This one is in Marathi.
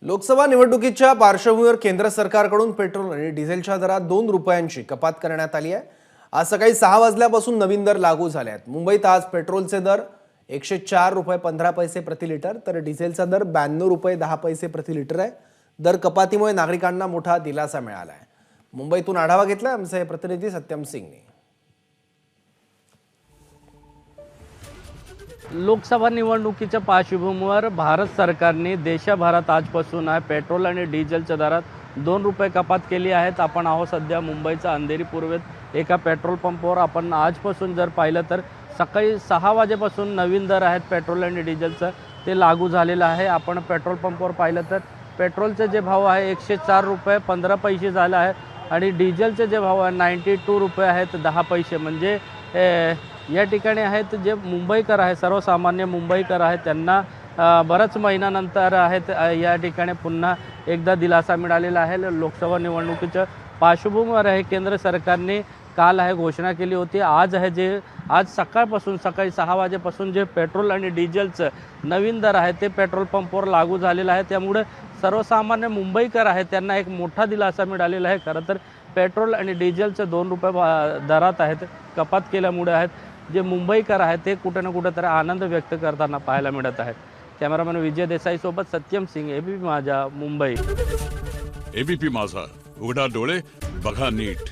लोकसभा निवडणुकीच्या पार्श्वभूमीवर केंद्र सरकारकडून पेट्रोल आणि डिझेलच्या दरात 2 रुपयांची कपात करण्यात आली आहे। आज सकाळी 6 वाजल्यापासून नवीन दर लागू झाले आहेत। मुंबईत आज पेट्रोलचे दर 104 रुपये 15 पैसे प्रति लिटर तर डिझेलचा दर 92 रुपये 10 पैसे प्रति लिटर आहे। दर कपातीमुळे नागरिकांना मोठा दिलासा मिळाला आहे। मुंबईतून आढावा घेतला आमचे प्रतिनिधी सत्यम सिंगने। लोकसभा निवडणुकीच्या पार्श्वभूमीवर भारत सरकारने देशभरात आजपासून पेट्रोल आणि डिझेलच्या दरात 2 रुपये कपात केली आहेत। आपण आहोत सध्या मुंबईचा अंधेरी पूर्वेत एका पेट्रोल पंपावर। आपण आजपासून जर पाहिलं तर सकाळी 6 वाजेपासून नवीन दर आहेत पेट्रोल आणि डिझेलचं ते लागू झालेलं आहे। आपण पेट्रोल पंपावर पाहिलं तर पेट्रोलचे जे भाव आहे 104 रुपये 15 पैसे झाले आहे आणि डिझेलचे जे भाव आहे 92 रुपये आहेत 10 पैसे। म्हणजे या ठिकाणी आहेत जे मुंबईकर आहे, सर्वसामान्य मुंबईकर आहेत, त्यांना बऱ्याच महिन्यानंतर आहेत या ठिकाणी पुन्हा एकदा दिलासा मिळालेला आहे। लोकसभा निवडणुकीच्या पार्श्वभूमीवर आहे केंद्र सरकारने काल घोषणा केली होती। आज सकाळपासून सकाळी 6 वाजेपासून जे पेट्रोल आणि डिझेलचं नवीन दर आहे ते पेट्रोल पंपावर लागू झालेलं आहे। त्यामुळे सर्वसामान्य मुंबईकर आहेत त्यांना एक मोठा दिलासा मिळालेला आहे। खरं तर पेट्रोल आणि डिझेलचे 2 रुपये दरात आहेत कपात केल्यामुळे आहेत जे मुंबईकर आहेत ते कुठे ना कुठे तरी आनंद व्यक्त करताना पाहायला मिळत आहेत। कॅमेरामॅन विजय देसाई सोबत सत्यम सिंग, एबीपी माझा, मुंबई। एबीपी माझा, उघडा डोळे बघा नीट।